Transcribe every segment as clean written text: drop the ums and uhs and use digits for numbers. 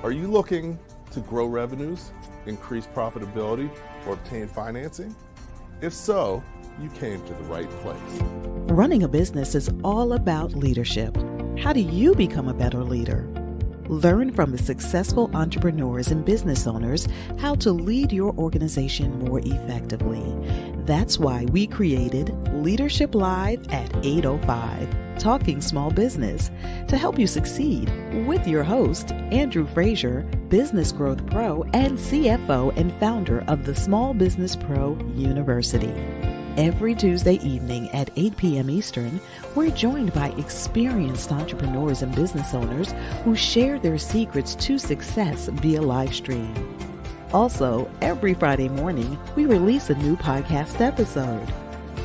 Are you looking to grow revenues, increase profitability, or obtain financing? If so, you came to the right place. Running a business is all about leadership. How do you become a better leader? Learn from the successful entrepreneurs and business owners how to lead your organization more effectively. That's why we created Leadership Live at 8:05, Talking Small Business, to help you succeed with your host, Andrew Frazier, Business Growth Pro and CFO and founder of the Small Business Pro University. Every Tuesday evening at 8 p.m. Eastern, we're joined by experienced entrepreneurs and business owners who share their secrets to success via live stream. Also, every Friday morning, we release a new podcast episode.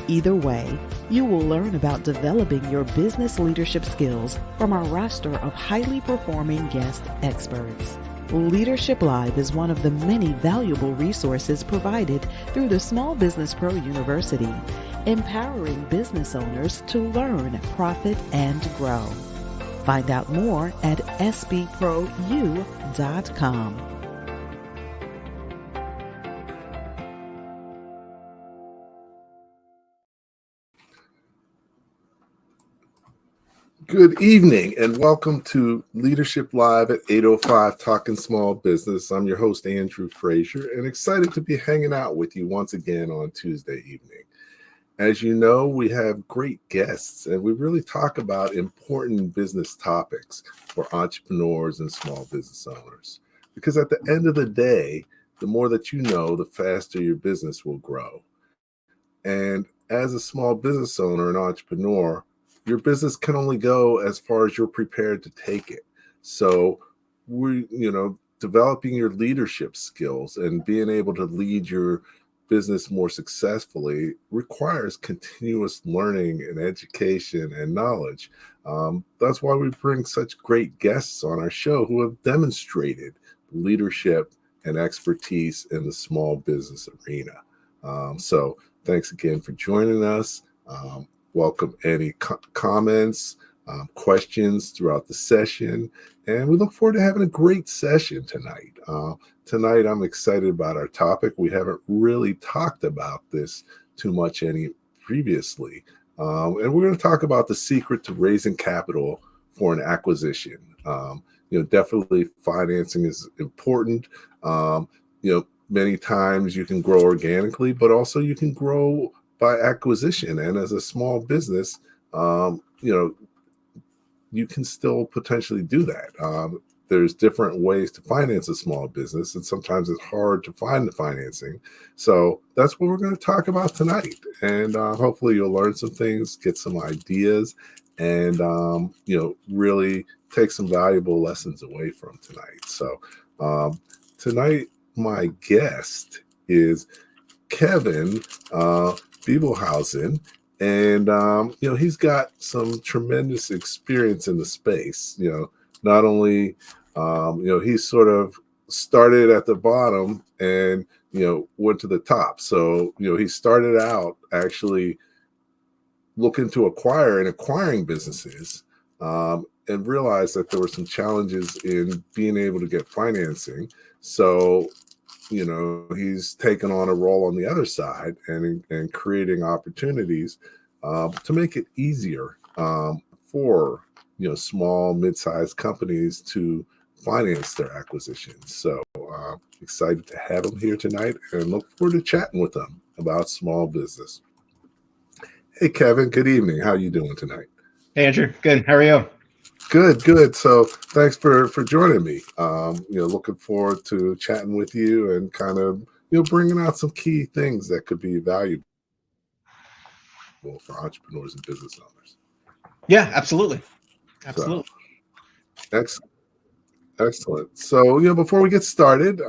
Either way, you will learn about developing your business leadership skills from our roster of highly performing guest experts. Leadership Live is one of the many valuable resources provided through the Small Business Pro University, empowering business owners to learn, profit, and grow. Find out more at sbpro.u.com. Good evening and welcome to Leadership Live at 8:05 Talking Small Business. I'm your host, Andrew Frazier, and excited to be hanging out with you once again on Tuesday evening. As you know, we have great guests and we really talk about important business topics for entrepreneurs and small business owners. Because at the end of the day, the more that you know, the faster your business will grow. And as a small business owner and entrepreneur, your business can only go as far as you're prepared to take it. So developing your leadership skills and being able to lead your business more successfully requires continuous learning and education and knowledge. That's why we bring such great guests on our show who have demonstrated leadership and expertise in the small business arena. So thanks again for joining us. Welcome any comments, questions throughout the session. And we look forward to having a great session tonight. Tonight, I'm excited about our topic. We haven't really talked about this too much previously. And we're going to talk about the secret to raising capital for an acquisition. Definitely financing is important. Many times you can grow organically, but also you can grow by acquisition. And as a small business, you can still potentially do that. There's different ways to finance a small business, and sometimes it's hard to find the financing. So that's what we're going to talk about tonight. And hopefully you'll learn some things, get some ideas, and, really take some valuable lessons away from tonight. So tonight, my guest is Kevin Bibelhausene, and he's got some tremendous experience in the space. Not only he sort of started at the bottom and went to the top. So he started out actually looking to acquiring businesses, and realized that there were some challenges in being able to get financing. So he's taken on a role on the other side and creating opportunities to make it easier for small, mid-sized companies to finance their acquisitions. So excited to have him here tonight and look forward to chatting with him about small business. Hey, Kevin, good evening. How are you doing tonight? Hey, Andrew. Good. How are you? Good. So thanks for joining me. Looking forward to chatting with you and kind of, bringing out some key things that could be valuable for entrepreneurs and business owners. Yeah, absolutely. So, excellent. So, before we get started,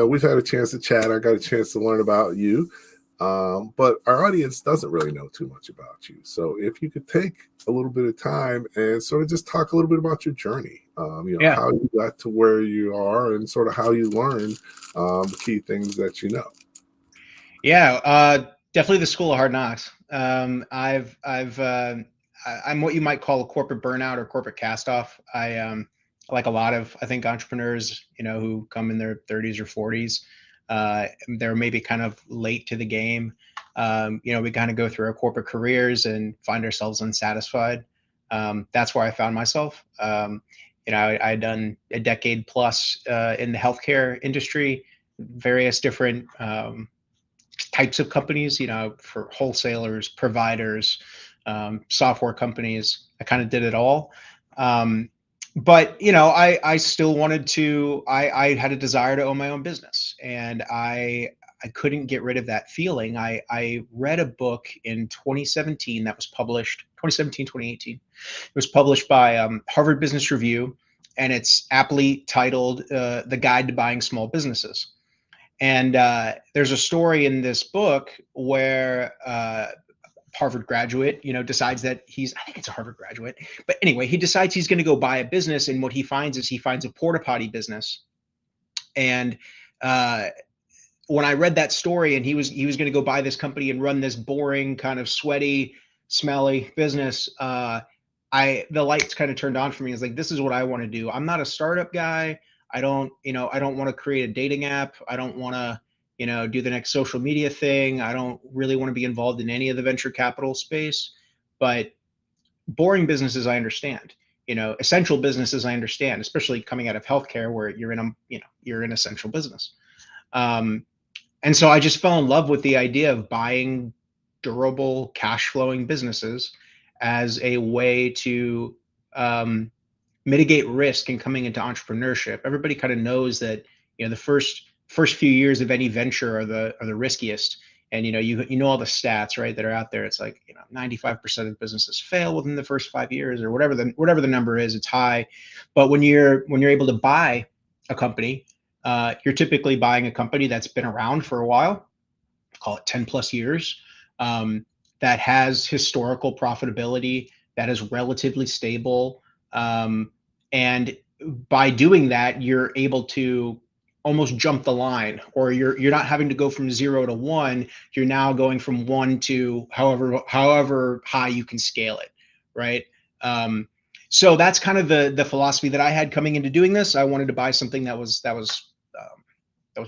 we've had a chance to chat. I got a chance to learn about you. But our audience doesn't really know too much about you. So if you could take a little bit of time and sort of just talk a little bit about your journey, how you got to where you are and sort of how you learned the key things that you know. Yeah, definitely the school of hard knocks. I'm what you might call a corporate burnout or corporate cast off. I like a lot of, I think, entrepreneurs, who come in their 30s or 40s, they're maybe kind of late to the game. We kind of go through our corporate careers and find ourselves unsatisfied. That's where I found myself. I had done a decade plus in the healthcare industry, various different types of companies, for wholesalers, providers, software companies. I kind of did it all. But I still wanted to. I had a desire to own my own business, and I couldn't get rid of that feeling. I read a book in 2017 that was published 2017 2018. It was published by Harvard Business Review, and it's aptly titled "The Guide to Buying Small Businesses." And there's a story in this book where Harvard graduate, decides that I think it's a Harvard graduate, but anyway, he decides he's going to go buy a business. And what he finds is he finds a porta potty business. And when I read that story, and he was going to go buy this company and run this boring, kind of sweaty, smelly business, the lights kind of turned on for me. It's like, this is what I want to do. I'm not a startup guy. I don't want to create a dating app. I don't want to, do the next social media thing. I don't really want to be involved in any of the venture capital space. But boring businesses, I understand. Essential businesses, I understand, especially coming out of healthcare, where you're in essential business. And so I just fell in love with the idea of buying durable, cash flowing businesses as a way to mitigate risk in coming into entrepreneurship. Everybody kind of knows that the first few years of any venture are the riskiest, and you know all the stats, right, that are out there. It's like 95% of businesses fail within the first 5 years, or whatever the number is. It's high, but when you're able to buy a company, you're typically buying a company that's been around for a while, call it 10 plus years, that has historical profitability, that is relatively stable. And by doing that, you're able to almost jump the line, or you're not having to go from 0 to 1. You're now going from 1 to however high you can scale it, right? So that's kind of the philosophy that I had coming into doing this. I wanted to buy something that was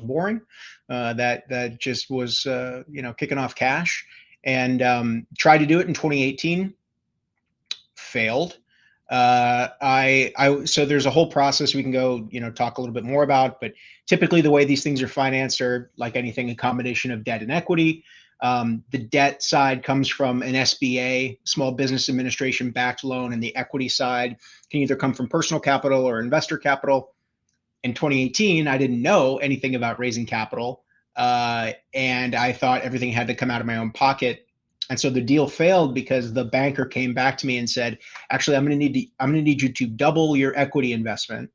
boring, that just was kicking off cash, and tried to do it in 2018. Failed. So there's a whole process we can go, talk a little bit more about, but typically the way these things are financed are like anything, a combination of debt and equity. The debt side comes from an SBA, Small Business Administration backed loan, and the equity side can either come from personal capital or investor capital. In 2018, I didn't know anything about raising capital, and I thought everything had to come out of my own pocket. And so the deal failed because the banker came back to me and said, actually, I'm going to need you to double your equity investment,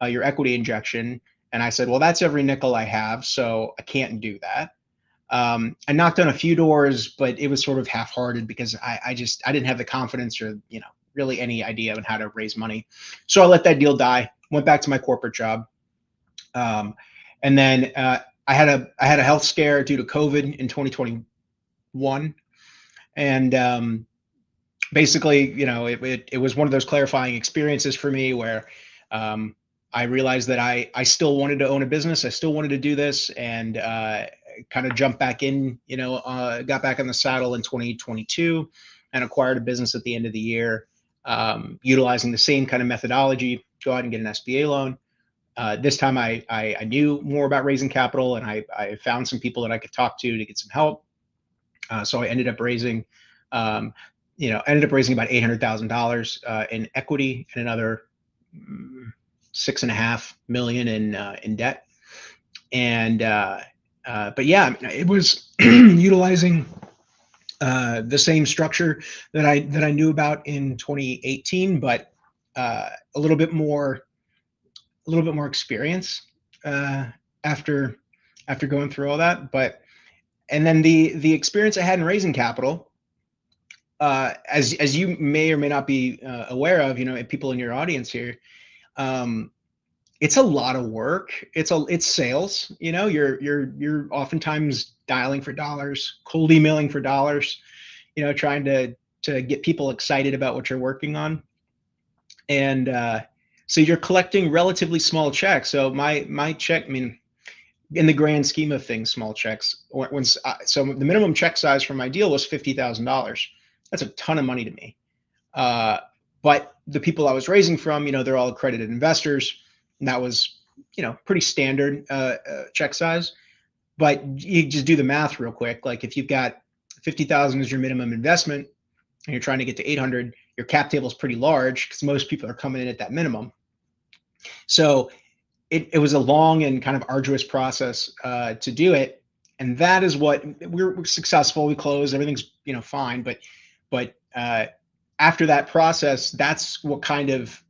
your equity injection. And I said, well, that's every nickel I have, so I can't do that. I knocked on a few doors, but it was sort of half-hearted because I didn't have the confidence or, really any idea on how to raise money. So I let that deal die, went back to my corporate job. And then I had a health scare due to COVID in 2021. And basically, it was one of those clarifying experiences for me where I realized that I still wanted to own a business. I still wanted to do this, and kind of jumped back in, got back on the saddle in 2022 and acquired a business at the end of the year, utilizing the same kind of methodology, go out and get an SBA loan. This time I knew more about raising capital, and I found some people that I could talk to get some help. So I ended up raising about $800,000 in equity and another $6.5 million in debt. And but yeah, it was utilizing the same structure that I knew about in 2018, but a little bit more experience after going through all that. And then the experience I had in raising capital, as you may or may not be aware of, people in your audience here, it's a lot of work. It's sales. You're oftentimes dialing for dollars, cold emailing for dollars, trying to get people excited about what you're working on. And So you're collecting relatively small checks. So my check, I mean, in the grand scheme of things, small checks. So the minimum check size for my deal was $50,000. That's a ton of money to me. But the people I was raising from, they're all accredited investors, and that was, pretty standard check size. But you just do the math real quick. Like if you've got 50,000 as your minimum investment, and you're trying to get to 800, your cap table is pretty large because most people are coming in at that minimum. So it was a long and kind of arduous process to do it, and that is what we're successful. We closed, everything's fine, but after that process, that's what kind of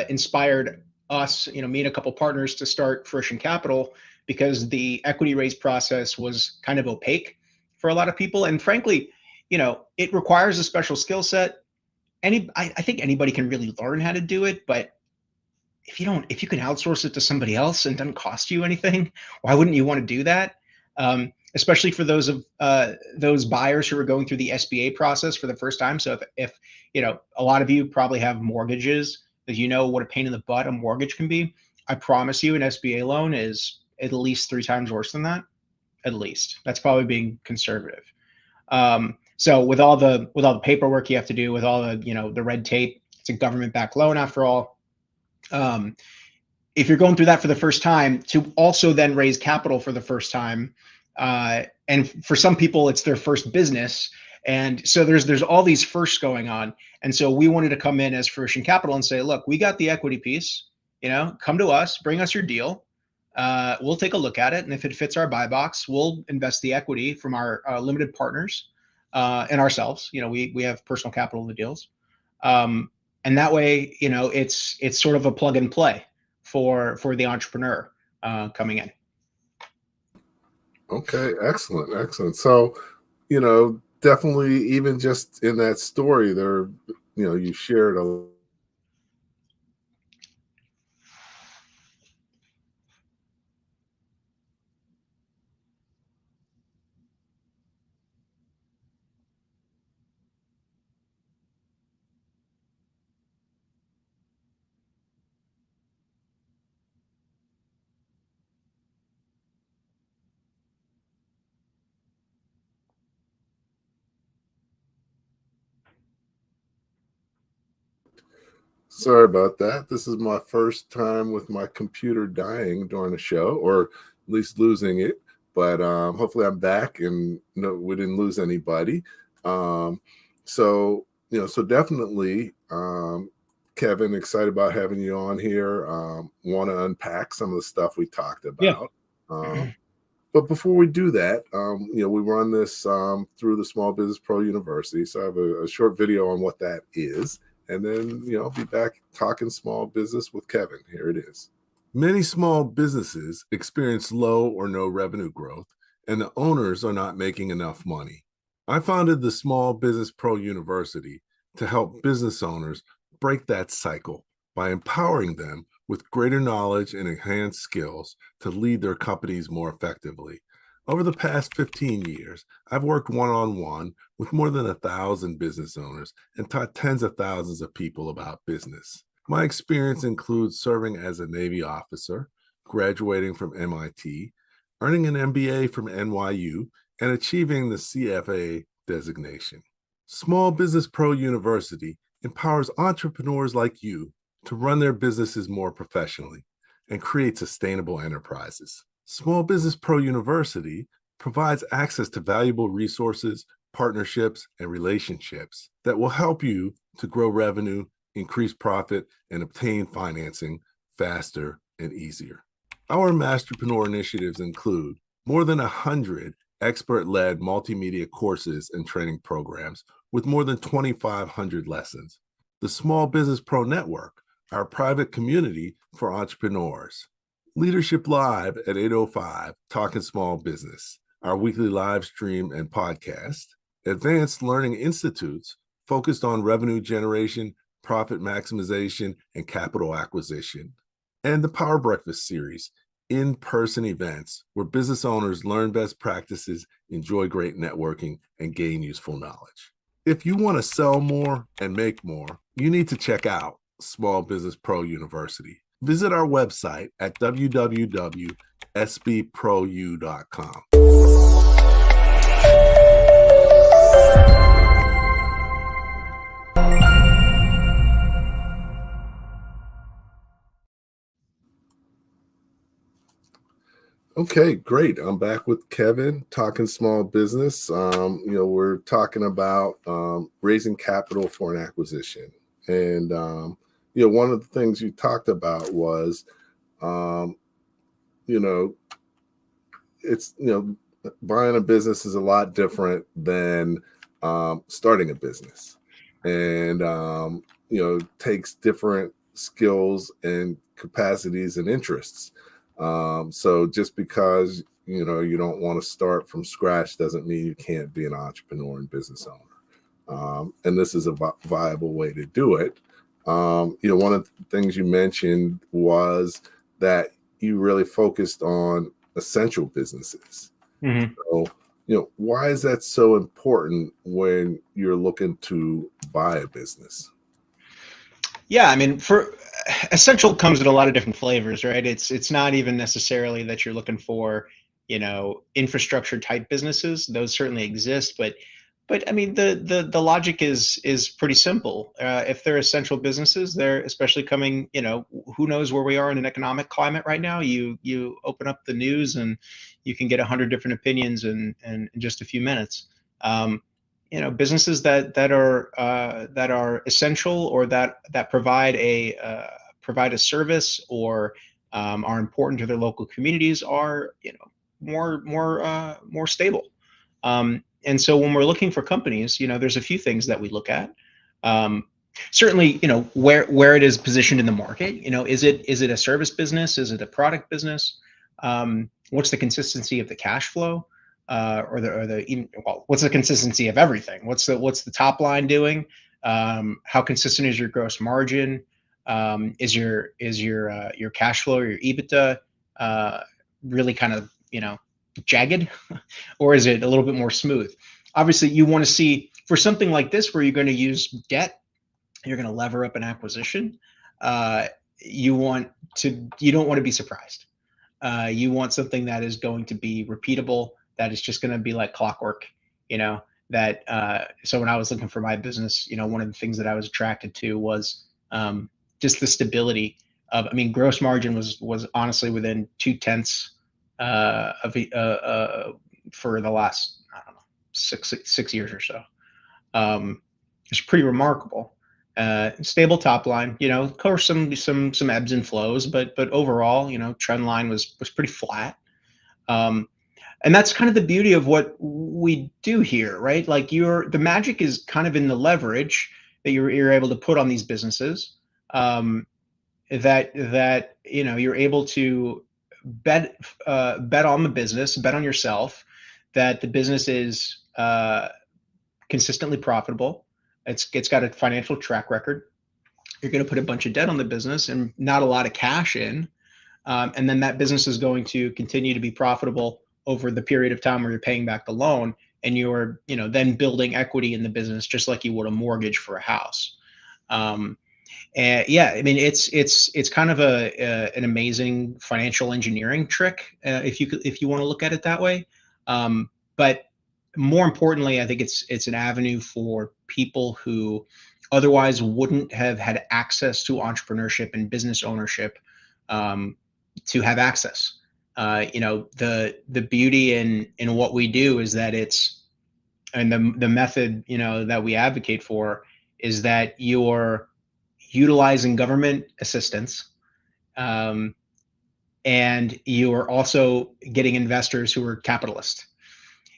inspired us, me and a couple partners, to start Fruition Capital, because the equity raise process was kind of opaque for a lot of people, and frankly, it requires a special skill set. I think anybody can really learn how to do it, but if you can outsource it to somebody else and it doesn't cost you anything, why wouldn't you want to do that? Especially for those buyers who are going through the SBA process for the first time. So if a lot of you probably have mortgages, that what a pain in the butt a mortgage can be. I promise you, an SBA loan is at least 3 times worse than that. At least that's probably being conservative. So with all the paperwork you have to do, with all the red tape, it's a government-backed loan after all. If you're going through that for the first time, to also then raise capital for the first time, and for some people it's their first business, and so there's all these firsts going on. And so we wanted to come in as Fruition Capital and say, look, we got the equity piece, come to us, bring us your deal, we'll take a look at it, and if it fits our buy box, we'll invest the equity from our limited partners and ourselves. We have personal capital in the deals. And that way, it's sort of a plug and play for the entrepreneur coming in. Okay, excellent. So, definitely, even just in that story there, you shared a Sorry about that. This is my first time with my computer dying during a show, or at least losing it. But hopefully I'm back and no, we didn't lose anybody. Um, so definitely, Kevin, excited about having you on here. Want to unpack some of the stuff we talked about. Yeah. But before we do that, we run this through the Small Business Pro University. So I have a short video on what that is. And then, I'll be back talking small business with Kevin. Here it is. Many small businesses experience low or no revenue growth, and the owners are not making enough money. I founded the Small Business Pro University to help business owners break that cycle by empowering them with greater knowledge and enhanced skills to lead their companies more effectively. Over the past 15 years, I've worked one-on-one with more than 1,000 business owners and taught tens of thousands of people about business. My experience includes serving as a Navy officer, graduating from MIT, earning an MBA from NYU, and achieving the CFA designation. Small Business Pro University empowers entrepreneurs like you to run their businesses more professionally and create sustainable enterprises. Small Business Pro University provides access to valuable resources, partnerships, and relationships that will help you to grow revenue, increase profit, and obtain financing faster and easier. Our Masterpreneur initiatives include more than 100 expert-led multimedia courses and training programs with more than 2,500 lessons. The Small Business Pro Network, our private community for entrepreneurs. Leadership Live at 8:05, Talking Small Business, our weekly live stream and podcast. Advanced Learning Institutes, focused on revenue generation, profit maximization, and capital acquisition. And the Power Breakfast series, in-person events where business owners learn best practices, enjoy great networking, and gain useful knowledge. If you want to sell more and make more, you need to check out Small Business Pro University. Visit our website at www.sbprou.com. Okay, great. I'm back with Kevin talking small business. We're talking about raising capital for an acquisition. And, one of the things you talked about was, um, you know, it's, buying a business is a lot different than starting a business. And, takes different skills and capacities and interests. So just because you don't want to start from scratch doesn't mean you can't be an entrepreneur and business owner. And this is a viable way to do it. One of the things you mentioned was that you really focused on essential businesses. Mm-hmm. So, why is that so important when you're looking to buy a business? Yeah, I mean, for essential comes in a lot of different flavors, right? It's not even necessarily that you're looking for, infrastructure type businesses. Those certainly exist, but I mean, the logic is pretty simple. If they're essential businesses, they're especially coming. Who knows where we are in an economic climate right now? You open up the news and you can get 100 different opinions in just a few minutes. Businesses that are essential or that provide a service or are important to their local communities are more stable. And so when we're looking for companies, there's a few things that we look at. Certainly, where it is positioned in the market. Is it a service business? Is it a product business? What's the consistency of the cash flow? What's the consistency of everything? What's the top line doing? How consistent is your gross margin? Is your cash flow or your EBITDA really kind of jagged, or is it a little bit more smooth? Obviously, you want to see for something like this where you're going to use debt, you're going to lever up an acquisition. You don't want to be surprised. You want something that is going to be repeatable, that is just going to be like clockwork, so when I was looking for my business, one of the things that I was attracted to was just the stability of, gross margin was honestly within 0.2 for the last, I don't know, six years or so. It's pretty remarkable. Stable top line, of course, some ebbs and flows, but overall, trend line was pretty flat. And that's kind of the beauty of what we do here, right? Like the magic is kind of in the leverage that you're able to put on these businesses. That you're able to bet on the business, bet on yourself, that the business is consistently profitable. It's got a financial track record. You're going to put a bunch of debt on the business and not a lot of cash in, and then that business is going to continue to be profitable over the period of time where you're paying back the loan, and you're then building equity in the business just like you would a mortgage for a house. And yeah, it's kind of an amazing financial engineering trick, if you want to look at it that way. But more importantly, I think it's an avenue for people who otherwise wouldn't have had access to entrepreneurship and business ownership, to have access. The beauty in what we do is that and the method that we advocate for is that you're utilizing government assistance, and you're also getting investors who are capitalists.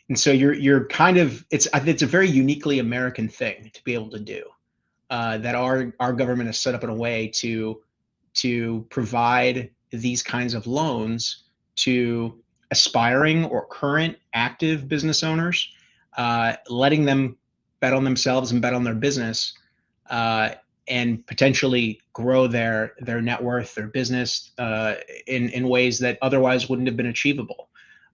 And so you're kind of, it's a very uniquely American thing to be able to do, that our government is set up in a way to provide these kinds of loans to aspiring or current active business owners, letting them bet on themselves and bet on their business, and potentially grow their net worth, their business, in ways that otherwise wouldn't have been achievable.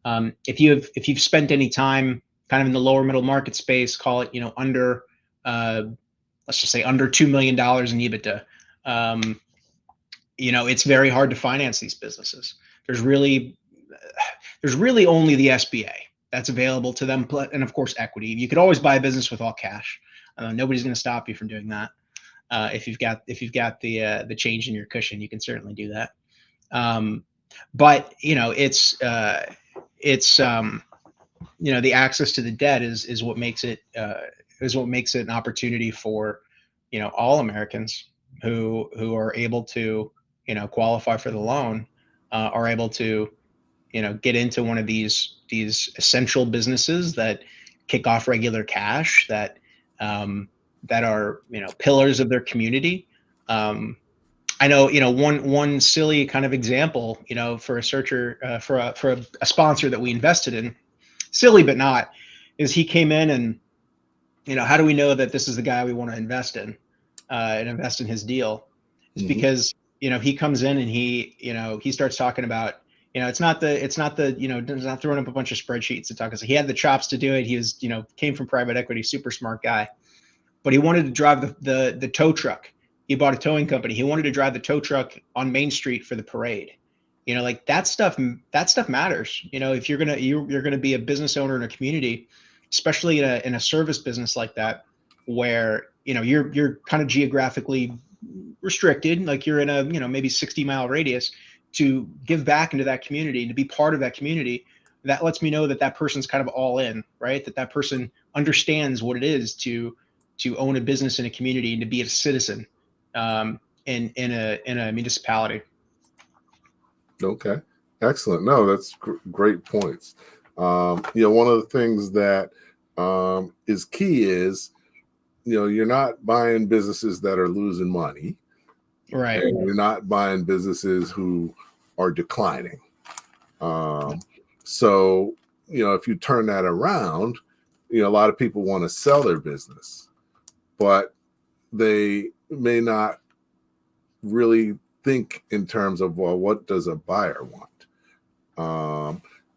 If you've spent any time kind of in the lower middle market space, call it under let's just say under $2 million in EBITDA, It's very hard to finance these businesses. There's really only the SBA that's available to them, and of course equity. You could always buy a business with all cash. Nobody's going to stop you from doing that. If you've got the change in your cushion, you can certainly do that. But the access to the debt is what makes it an opportunity for all Americans who are able to qualify for the loan, are able to get into one of these essential businesses that kick off regular cash, that are pillars of their community. I know one silly kind of example for a searcher, for a sponsor that we invested in, silly but not, is he came in and how do we know that this is the guy we want to invest in and invest in his deal? It's because he comes in and he starts talking about it's not throwing up a bunch of spreadsheets to talk. He had the chops to do it. He was came from private equity, super smart guy, but he wanted to drive the tow truck. He bought a towing company. He wanted to drive the tow truck on Main Street for the parade. Like that stuff matters. If you're gonna be a business owner in a community, especially in a service business like that, where you're kind of geographically restricted, like you're in a maybe 60-mile radius, to give back into that community, to be part of that community. That lets me know that person's kind of all in, right? That person understands what it is to own a business in a community and to be a citizen in a municipality. Okay, excellent. No, that's great points. One of the things that is key is, you're not buying businesses that are losing money, right? And you're not buying businesses who are declining. So, if you turn that around, a lot of people want to sell their business, but they may not really think in terms of, well, what does a buyer want?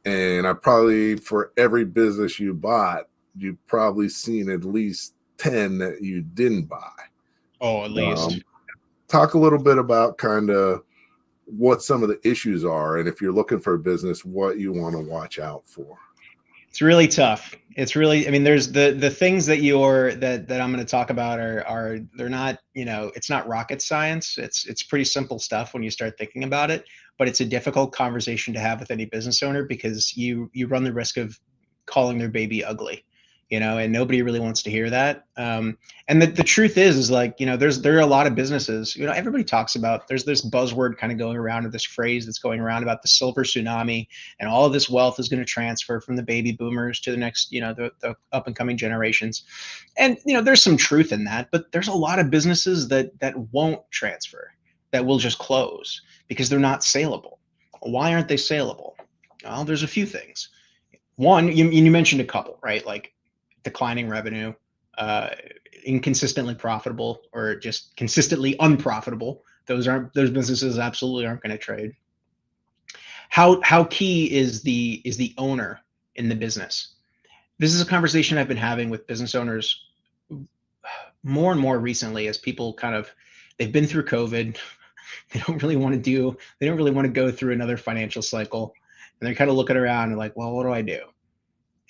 And for every business you bought, you've probably seen at least 10 that you didn't buy. Oh, at least. Talk a little bit about kind of what some of the issues are, and if you're looking for a business, what you want to watch out for. It's really tough. It's really, there's the things that I'm going to talk about are they're not, it's not rocket science. It's pretty simple stuff when you start thinking about it, but it's a difficult conversation to have with any business owner, because you run the risk of calling their baby ugly, and nobody really wants to hear that. And the truth is like, there are a lot of businesses, everybody talks about, there's this buzzword kind of going around, or this phrase that's going around about the silver tsunami, and all of this wealth is going to transfer from the baby boomers to the next, the up and coming generations. And, there's some truth in that, but there's a lot of businesses that won't transfer, that will just close because they're not saleable. Why aren't they saleable? Well, there's a few things. One, you mentioned a couple, right? Like declining revenue, inconsistently profitable, or just consistently unprofitable. Those businesses absolutely aren't going to trade. How key is the owner in the business? This is a conversation I've been having with business owners more and more recently, as people they've been through COVID. They don't really want to go through another financial cycle, and they're kind of looking around and like, well, what do I do?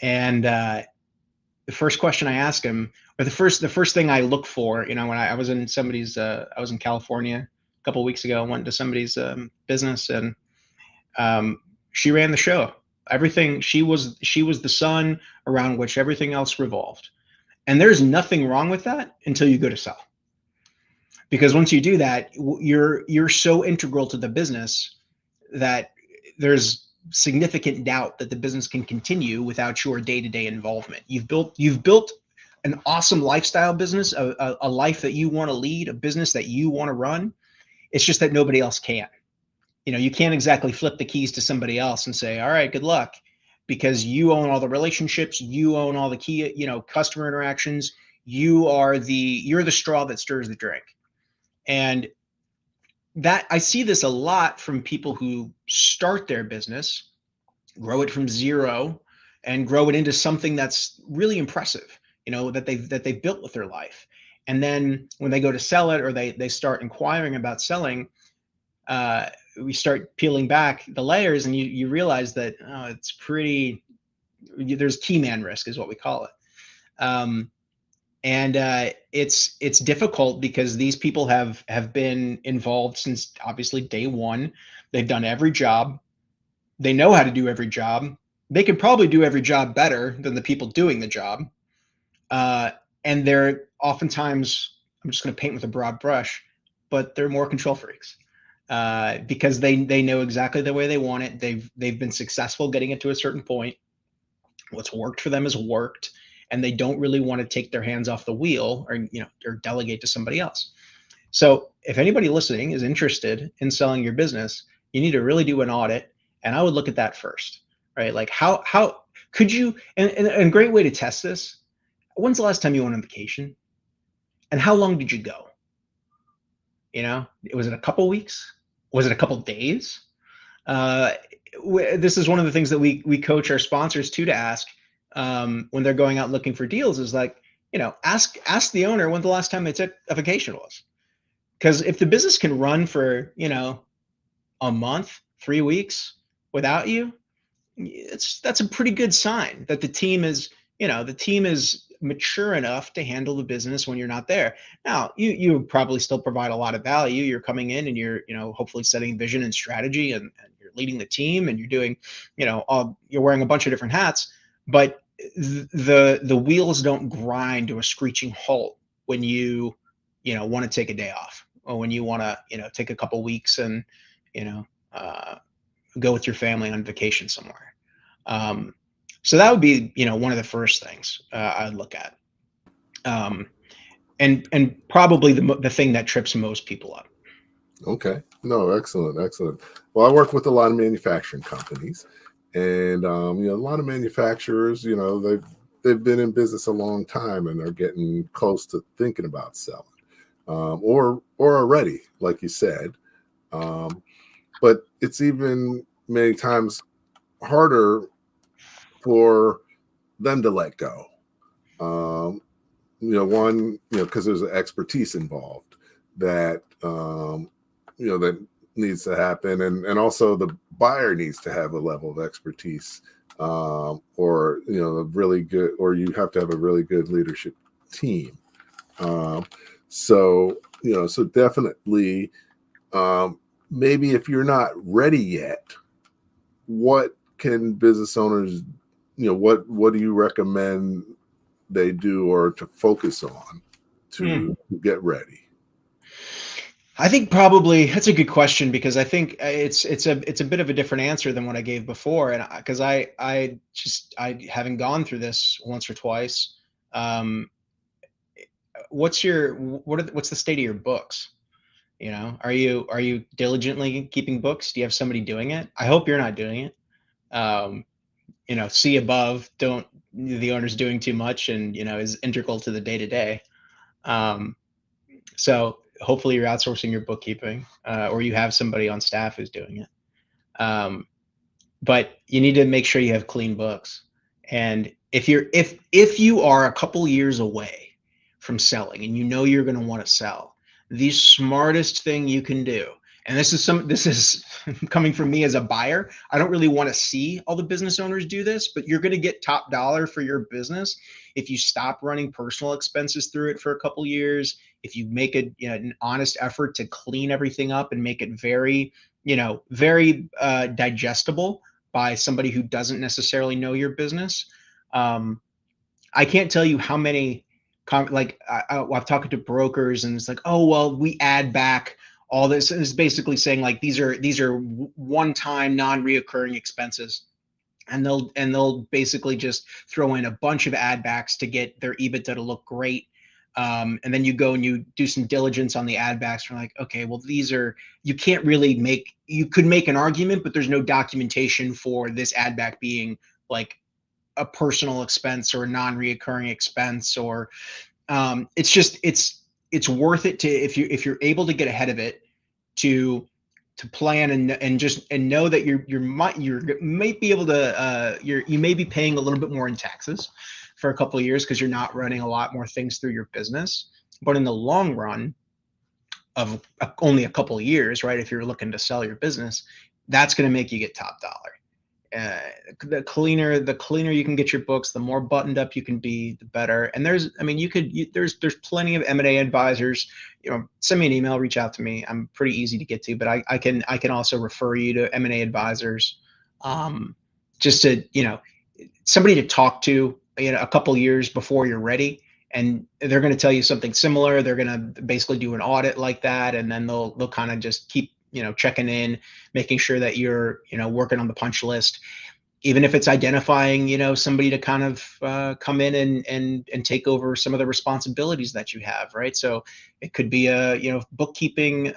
And the first question I ask them, or the first thing I look for, when I was in somebody's, I was in California a couple of weeks ago. I went to somebody's business, and she ran the show. Everything, she was the sun around which everything else revolved. And there's nothing wrong with that until you go to sell. Because once you do that, you're so integral to the business that there's significant doubt that the business can continue without your day-to-day involvement. You've built an awesome lifestyle business, a life that you want to lead, a business that you want to run. It's just that nobody else can. You can't exactly flip the keys to somebody else and say, all right, good luck, because you own all the relationships, you own all the key, customer interactions. You're the straw that stirs the drink. And that, I see this a lot from people who start their business, grow it from zero, and grow it into something that's really impressive, that they've built with their life. And then when they go to sell it, or they start inquiring about selling, we start peeling back the layers, and you realize that it's pretty. There's key man risk, is what we call it. And it's difficult because these people have been involved since obviously day one. They've done every job. They know how to do every job. They could probably do every job better than the people doing the job. And they're oftentimes, I'm just going to paint with a broad brush, but they're more control freaks because they know exactly the way they want it. They've been successful getting it to a certain point. What's worked for them has worked, and they don't really want to take their hands off the wheel or delegate to somebody else. So if anybody listening is interested in selling your business, you need to really do an audit, and I would look at that first, right? Like how could you, and a great way to test this, when's the last time you went on vacation? And how long did you go? Was it a couple weeks? Was it a couple days? This is one of the things that we coach our sponsors to ask when they're going out looking for deals, is like, ask the owner when the last time they took a vacation was. Because if the business can run for, a month, 3 weeks without you, that's a pretty good sign that the team is mature enough to handle the business when you're not there. Now, you probably still provide a lot of value. You're coming in and you're, hopefully setting vision and strategy, and you're leading the team, and you're doing, you're wearing a bunch of different hats, but the wheels don't grind to a screeching halt when you want to take a day off, or when you want to, take a couple weeks and, go with your family on vacation somewhere. So that would be, one of the first things I'd look at. And probably the thing that trips most people up. Okay. No, excellent. Well, I work with a lot of manufacturing companies, and a lot of manufacturers, they've been in business a long time and are getting close to thinking about selling, or already, like you said. But it's even many times harder for them to let go. Because there's an expertise involved that that needs to happen, and also the buyer needs to have a level of expertise, or a really good, or you have to have a really good leadership team. So definitely, maybe if you're not ready yet, what can business owners, what do you recommend they do or to focus on to get ready? I think probably that's a good question, because I think it's a bit of a different answer than what I gave before, and because I haven't gone through this once or twice. What's the state of your books? Are you diligently keeping books? Do you have somebody doing it? I hope you're not doing it. See above, don't, the owner's doing too much and, is integral to the day to day. So hopefully you're outsourcing your bookkeeping, or you have somebody on staff who's doing it. But you need to make sure you have clean books. And if you are a couple years away from selling, and you're going to want to sell, the smartest thing you can do, and this is coming from me as a buyer, I don't really want to see all the business owners do this, but you're going to get top dollar for your business if you stop running personal expenses through it for a couple years. If you make an honest effort to clean everything up and make it very digestible by somebody who doesn't necessarily know your business. I can't tell you how many, I've talked to brokers, and it's like, oh, well, we add back all this, and it's basically saying like these are one-time non-reoccurring expenses, and they'll basically just throw in a bunch of add backs to get their EBITDA to look great. And then you go and you do some diligence on the add backs. We're like, okay, well, you can't really you could make an argument, but there's no documentation for this add back being like a personal expense or a non-reoccurring expense, or it's worth it to, if you're able to get ahead of it, to plan and know that you might be able to you may be paying a little bit more in taxes for a couple of years because you're not running a lot more things through your business. But in the long run of only a couple of years, right, if you're looking to sell your business, that's going to make you get top dollar. The cleaner you can get your books, the more buttoned up you can be, the better. And there's, I mean, there's plenty of M&A advisors. Send me an email, reach out to me. I'm pretty easy to get to, but I can also refer you to M&A advisors, just to, somebody to talk to, a couple years before you're ready. And they're going to tell you something similar. They're going to basically do an audit like that, and then they'll kind of just keep checking in, making sure that you're working on the punch list, even if it's identifying somebody to kind of come in and take over some of the responsibilities that you have, right? So it could be a bookkeeping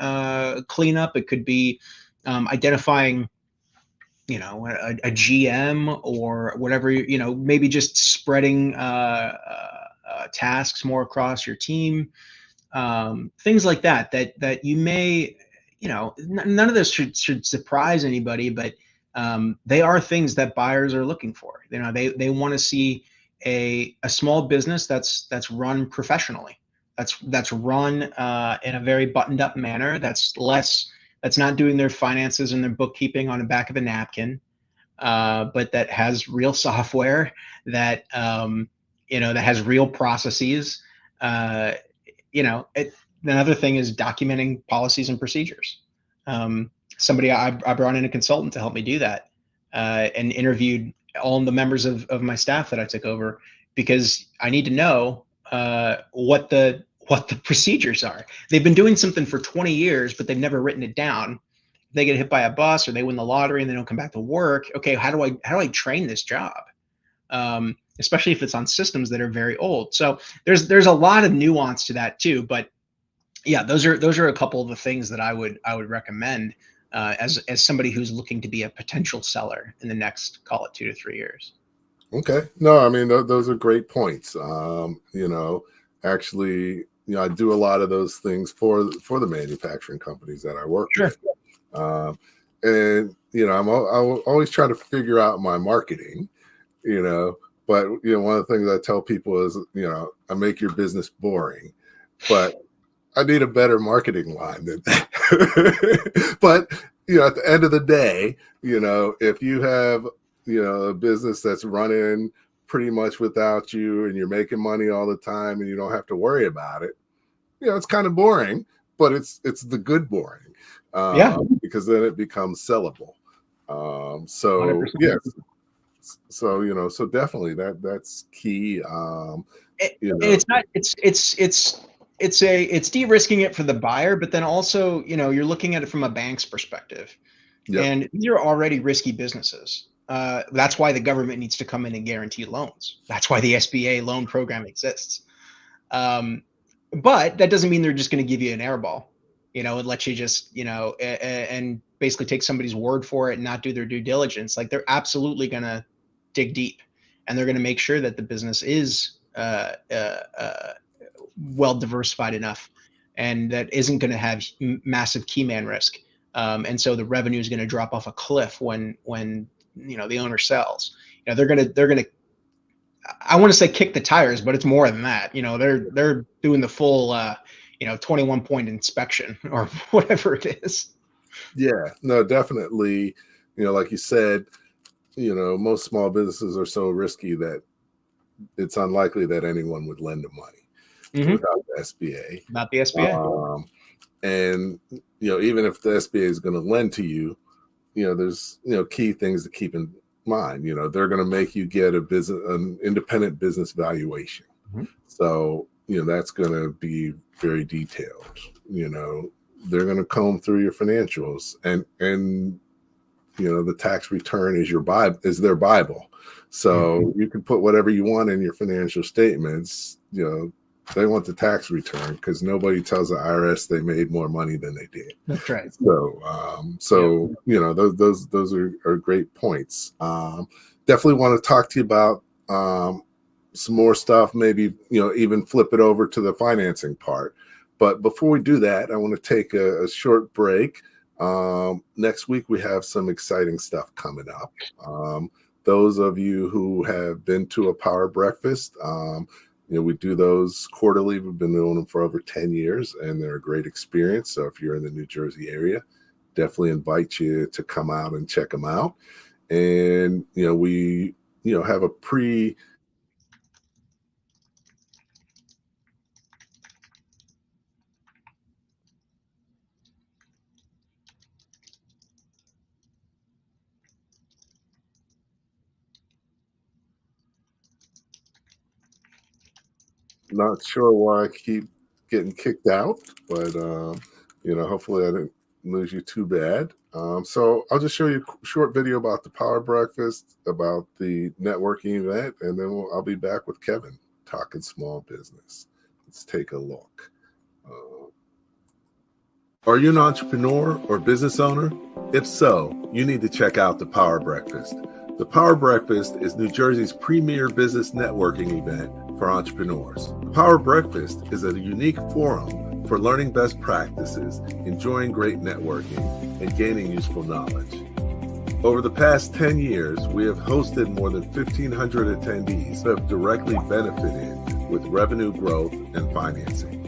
cleanup. It could be identifying a GM or whatever, maybe just spreading tasks more across your team, things like that you may, none of this should surprise anybody, but they are things that buyers are looking for. They want to see a small business that's run professionally, that's run in a very buttoned up manner, that's not doing their finances and their bookkeeping on the back of a napkin, but that has real software, that that has real processes. Another thing is documenting policies and procedures. Somebody I brought in a consultant to help me do that, and interviewed all the members of my staff that I took over, because I need to know what the procedures are. They've been doing something for 20 years, but they've never written it down. If they get hit by a bus or they win the lottery and they don't come back to work, okay, how do I train this job? Especially if it's on systems that are very old. So there's a lot of nuance to that too. But yeah, those are a couple of the things that I would recommend as somebody who's looking to be a potential seller in the next, call it 2 to 3 years. Okay. No, I mean, those are great points. Actually, I do a lot of those things for the manufacturing companies that I work with. And, I'm always trying to figure out my marketing, but, one of the things I tell people is, I make your business boring, but I need a better marketing line than that. But, at the end of the day, if you have, a business that's running pretty much without you and you're making money all the time and you don't have to worry about it, it's kind of boring, but it's the good boring, because then it becomes sellable. So 100%. yes, so definitely that's key. It's not, it's de-risking it for the buyer, but then also, you're looking at it from a bank's perspective. Yep. And these are already risky businesses. That's why the government needs to come in and guarantee loans. That's why the SBA loan program exists. But that doesn't mean they're just going to give you an airball, and let you just, and basically take somebody's word for it and not do their due diligence. Like, they're absolutely going to dig deep, and they're going to make sure that the business is well diversified enough, and that isn't going to have massive key man risk. And so the revenue is going to drop off a cliff when the owner sells. They're gonna I want to say kick the tires, but it's more than that. They're doing the full 21 point inspection or whatever it is. Yeah, no, definitely. Like you said, most small businesses are so risky that it's unlikely that anyone would lend them money without the SBA. Not the SBA. And even if the SBA is going to lend to you, there's key things to keep in mind. They're going to make you get an independent business valuation. So that's going to be very detailed. They're going to comb through your financials, and the tax return is their Bible. So you can put whatever you want in your financial statements. They want the tax return, because nobody tells the IRS they made more money than they did. That's right. So those are great points. Definitely want to talk to you about some more stuff. Maybe even flip it over to the financing part. But before we do that, I want to take a short break. Next week we have some exciting stuff coming up. Those of you who have been to a power breakfast, We do those quarterly. We've been doing them for over 10 years, and they're a great experience. So if you're in the New Jersey area, definitely invite you to come out and check them out. And, we, have a not sure why I keep getting kicked out, but hopefully I didn't lose you too bad. So I'll just show you a short video about the Power Breakfast, about the networking event, and then I'll be back with Kevin talking small business. Let's take a look. Are you an entrepreneur or business owner? If so, you need to check out the Power Breakfast. The Power Breakfast is New Jersey's premier business networking event for entrepreneurs. The Power Breakfast is a unique forum for learning best practices, enjoying great networking, and gaining useful knowledge. Over the past 10 years, we have hosted more than 1,500 attendees who have directly benefited with revenue growth and financing.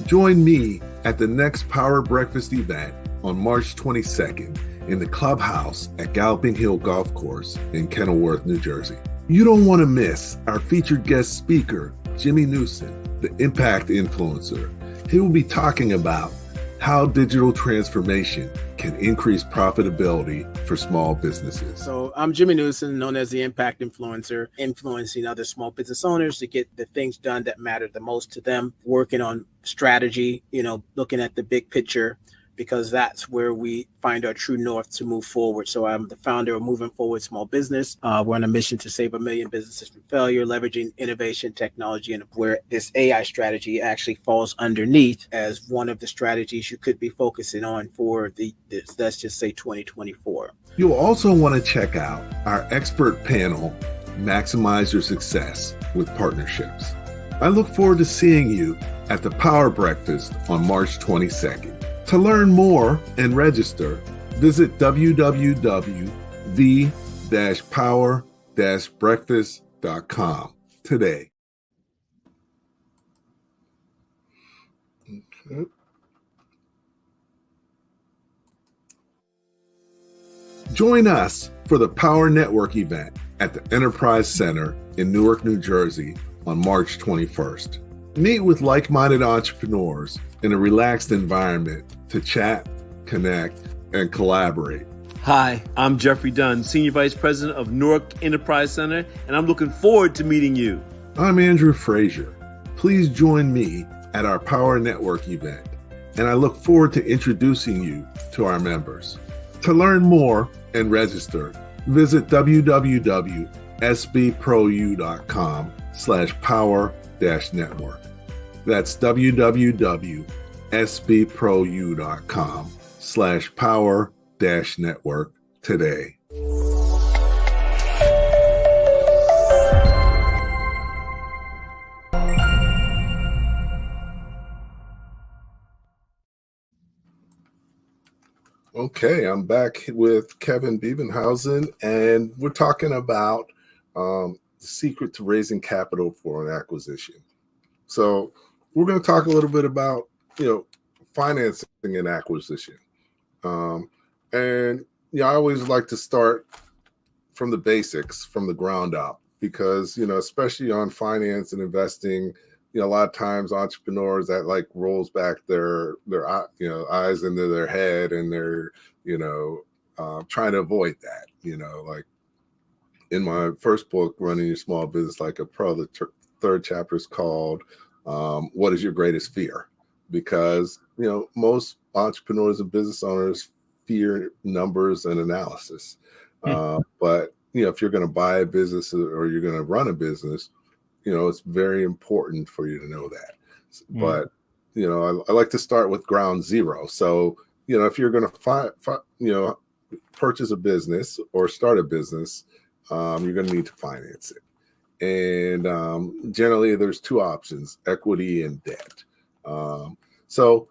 Join me at the next Power Breakfast event on March 22nd in the clubhouse at Galloping Hill Golf Course in Kenilworth, New Jersey. You don't want to miss our featured guest speaker, Jimmy Newsom, the Impact Influencer. He will be talking about how digital transformation can increase profitability for small businesses. So I'm Jimmy Newsom, known as the Impact Influencer, influencing other small business owners to get the things done that matter the most to them, working on strategy, looking at the big picture, because that's where we find our true north to move forward. So I'm the founder of Moving Forward Small Business. We're on a mission to save 1 million businesses from failure, leveraging innovation, technology, and where this AI strategy actually falls underneath as one of the strategies you could be focusing on for let's just say 2024. You'll also want to check out our expert panel, Maximize Your Success with Partnerships. I look forward to seeing you at the Power Breakfast on March 22nd. To learn more and register, visit www.the-power-breakfast.com today. Okay. Join us for the Power Network event at the Enterprise Center in Newark, New Jersey on March 21st. Meet with like-minded entrepreneurs in a relaxed environment to chat, connect, and collaborate. Hi, I'm Jeffrey Dunn, Senior Vice President of Newark Enterprise Center, and I'm looking forward to meeting you. I'm Andrew Frazier. Please join me at our Power Network event, and I look forward to introducing you to our members. To learn more and register, visit www.sbprou.com/power-network. That's www.sbprou.com/power-network today. Okay, I'm back with Kevin Bibelhausene, and we're talking about the secret to raising capital for an acquisition. So we're going to talk a little bit about, financing an acquisition. And I always like to start from the basics, from the ground up, because, especially on finance and investing, a lot of times entrepreneurs that rolls back their eyes into their head, and they're, trying to avoid that, like in my first book, Running Your Small Business Like a Pro, the third chapter is called What is Your Greatest Fear? Because, most entrepreneurs and business owners fear numbers and analysis. But, if you're going to buy a business or you're going to run a business, it's very important for you to know that. But, I like to start with ground zero. So, if you're going to purchase a business or start a business, you're going to need to finance it. And generally, there's two options: equity and debt. So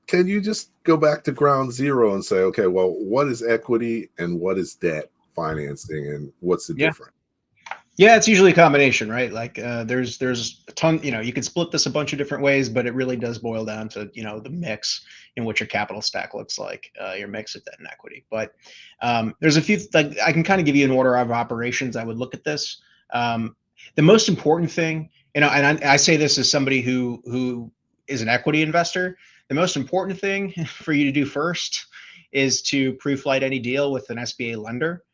can you just go back to ground zero and say, okay, well, what is equity and what is debt financing, and what's the difference? Yeah, it's usually a combination, right? Like there's a ton, you can split this a bunch of different ways, but it really does boil down to, the mix in what your capital stack looks like, your mix of debt and equity. But there's a few, like I can kind of give you an order of operations. I would look at this. The most important thing, and I say this as somebody who is an equity investor, the most important thing for you to do first is to pre-flight any deal with an SBA lender.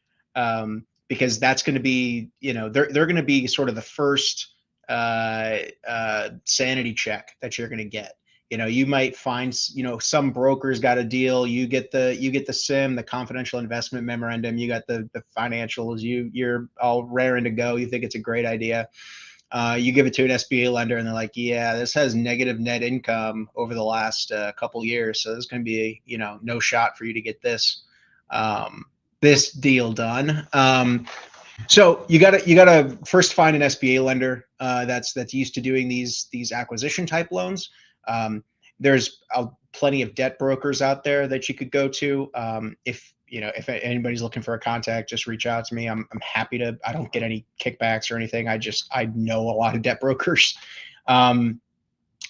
Because that's going to be, they're going to be sort of the first sanity check that you're going to get. You might find, some broker's got a deal. You get the SIM, the confidential investment memorandum. You got the financials. You're all raring to go. You think it's a great idea. You give it to an SBA lender, and they're like, "Yeah, this has negative net income over the last couple years, so there's going to be, no shot for you to get this." This deal done. So you gotta first find an SBA lender that's used to doing these acquisition type loans. There's plenty of debt brokers out there that you could go to. If anybody's looking for a contact, just reach out to me. I'm happy to. I don't get any kickbacks or anything. I know a lot of debt brokers.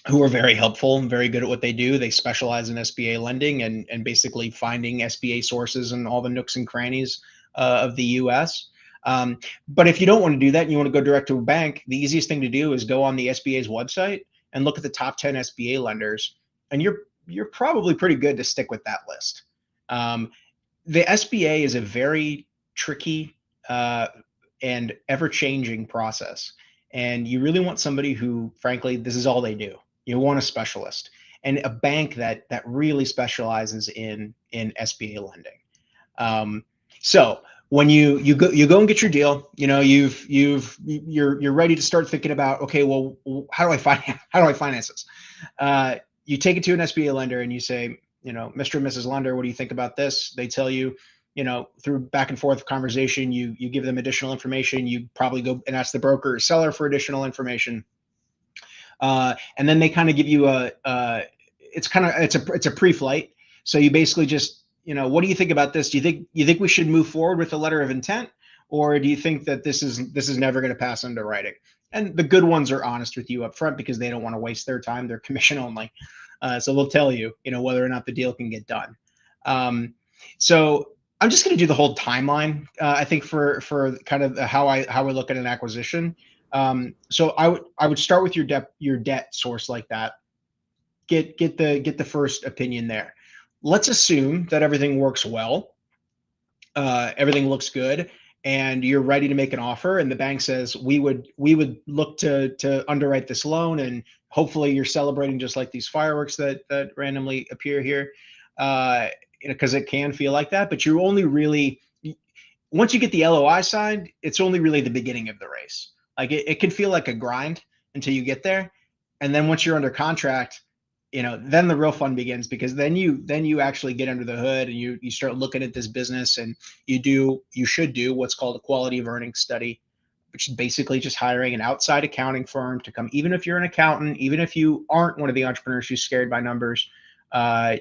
Who are very helpful and very good at what they do. They specialize in SBA lending and basically finding SBA sources in all the nooks and crannies of the U.S. But if you don't want to do that and you want to go direct to a bank, the easiest thing to do is go on the SBA's website and look at the top 10 SBA lenders, and you're probably pretty good to stick with that list. The SBA is a very tricky and ever-changing process, and you really want somebody who, frankly, this is all they do. You want a specialist and a bank that really specializes in SBA lending. So when you go and get your deal, you're ready to start thinking about, okay, well, how do I finance this? You take it to an SBA lender and you say, Mr. and Mrs. Lender, what do you think about this? They tell you, through back and forth conversation, you give them additional information. You probably go and ask the broker or seller for additional information. And then they kind of give you it's a pre-flight. So you basically just, what do you think about this? Do you think we should move forward with a letter of intent, or do you think that this is never going to pass underwriting? And the good ones are honest with you up front because they don't want to waste their time. They're commission only. So they'll tell you, whether or not the deal can get done. So I'm just going to do the whole timeline. I think for kind of how we look at an acquisition. So I would start with your debt source like that. Get the first opinion there. Let's assume that everything works well. Everything looks good, and you're ready to make an offer. And the bank says we would look to underwrite this loan, and hopefully you're celebrating just like these fireworks that randomly appear here, because it can feel like that. But you're only really, once you get the LOI signed, it's only really the beginning of the race. Like it can feel like a grind until you get there. And then once you're under contract, then the real fun begins, because then you actually get under the hood and you start looking at this business, and you should do what's called a quality of earnings study, which is basically just hiring an outside accounting firm to come. Even if you're an accountant, even if you aren't one of the entrepreneurs who's scared by numbers,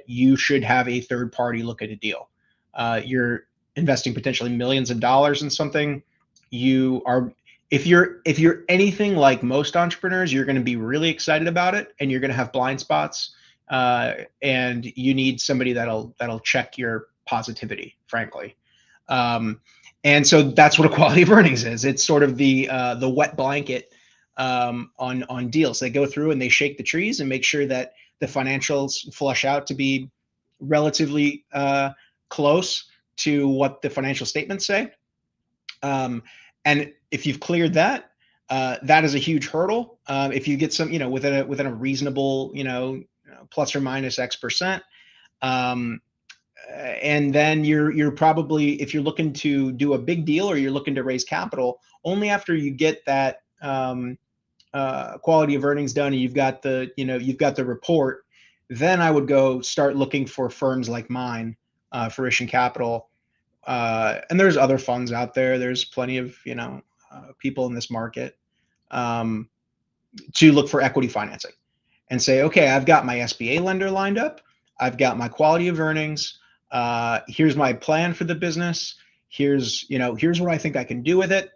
you should have a third party look at a deal. You're investing potentially millions of dollars in something. If you're anything like most entrepreneurs, you're going to be really excited about it, and you're going to have blind spots, and you need somebody that'll check your positivity, frankly. And so that's what a quality of earnings is. It's sort of the wet blanket on deals. They go through and they shake the trees and make sure that the financials flush out to be relatively close to what the financial statements say. And if you've cleared that, that is a huge hurdle. If you get some, within a reasonable, plus or minus X%, and then you're probably, if you're looking to do a big deal or you're looking to raise capital, only after you get that quality of earnings done and you've got the report, then I would go start looking for firms like mine, Fruition Capital. And there's other funds out there. There's plenty of, people in this market to look for equity financing and say, okay, I've got my SBA lender lined up. I've got my quality of earnings. Here's my plan for the business. Here's what I think I can do with it.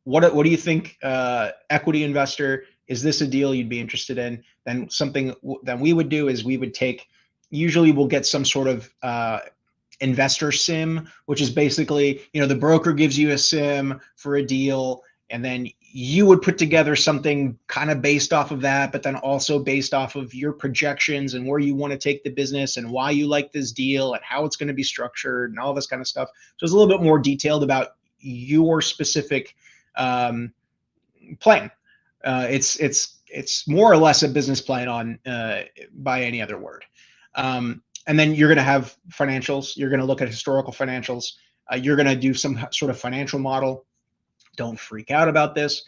what do you think, equity investor, is this a deal you'd be interested in? Then something that we would do is we would usually we'll get some sort of investor sim, which is basically, the broker gives you a sim for a deal, and then you would put together something kind of based off of that, but then also based off of your projections and where you want to take the business and why you like this deal and how it's going to be structured and all this kind of stuff. So it's a little bit more detailed about your specific plan. It's more or less a business plan on by any other word. And then you're going to have financials. You're going to look at historical financials. You're going to do some sort of financial model. Don't freak out about this.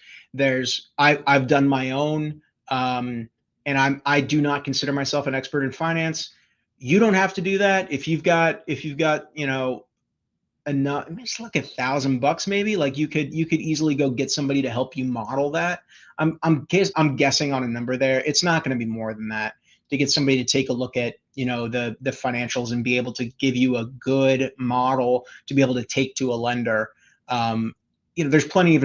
I've done my own, and I do not consider myself an expert in finance. You don't have to do that. If you've got enough, just like $1,000 maybe, like you could easily go get somebody to help you model that. I'm guessing on a number there. It's not going to be more than that, to get somebody to take a look at the financials and be able to give you a good model to be able to take to a lender. There's plenty of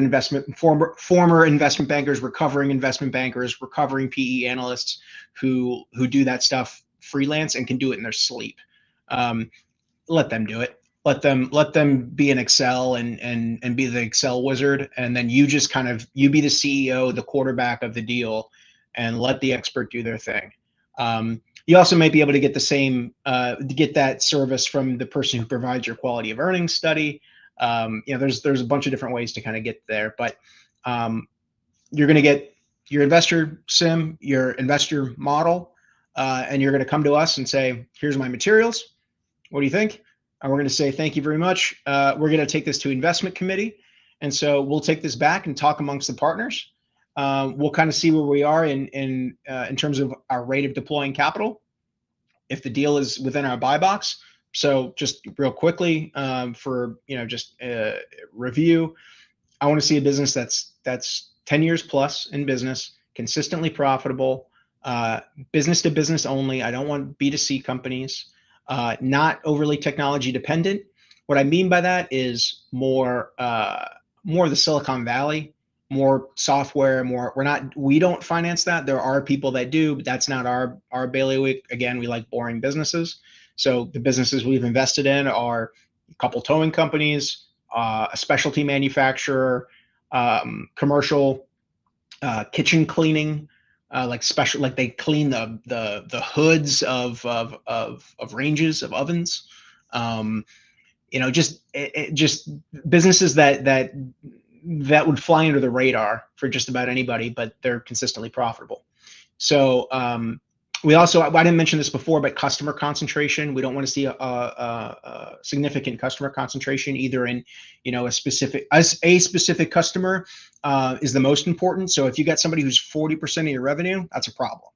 former investment bankers, recovering investment bankers, recovering PE analysts who do that stuff freelance and can do it in their sleep. Let them do it. Let them be in Excel and be the Excel wizard, and then you just you be the CEO, the quarterback of the deal, and let the expert do their thing. You also might be able to get get that service from the person who provides your quality of earnings study. There's a bunch of different ways to kind of get there, but you're going to get your investor sim, your investor model, and you're going to come to us and say, here's my materials. What do you think? And we're going to say, thank you very much. We're going to take this to investment committee. And so we'll take this back and talk amongst the partners. We'll kind of see where we are in terms of our rate of deploying capital, if the deal is within our buy box. So just real quickly, for just review, I want to see a business that's 10 years plus in business, consistently profitable, business to business only. I don't want B2C companies, not overly technology dependent. What I mean by that is more the Silicon Valley, more software, we don't finance that. There are people that do, but that's not our bailiwick. Again, we like boring businesses. So the businesses we've invested in are a couple towing companies, a specialty manufacturer, commercial kitchen cleaning, like they clean the hoods of ranges of ovens. Just businesses that would fly under the radar for just about anybody, but they're consistently profitable. So we also, I didn't mention this before, but customer concentration. We don't want to see a significant customer concentration either in, a specific customer is the most important. So if you got somebody who's 40% of your revenue, that's a problem.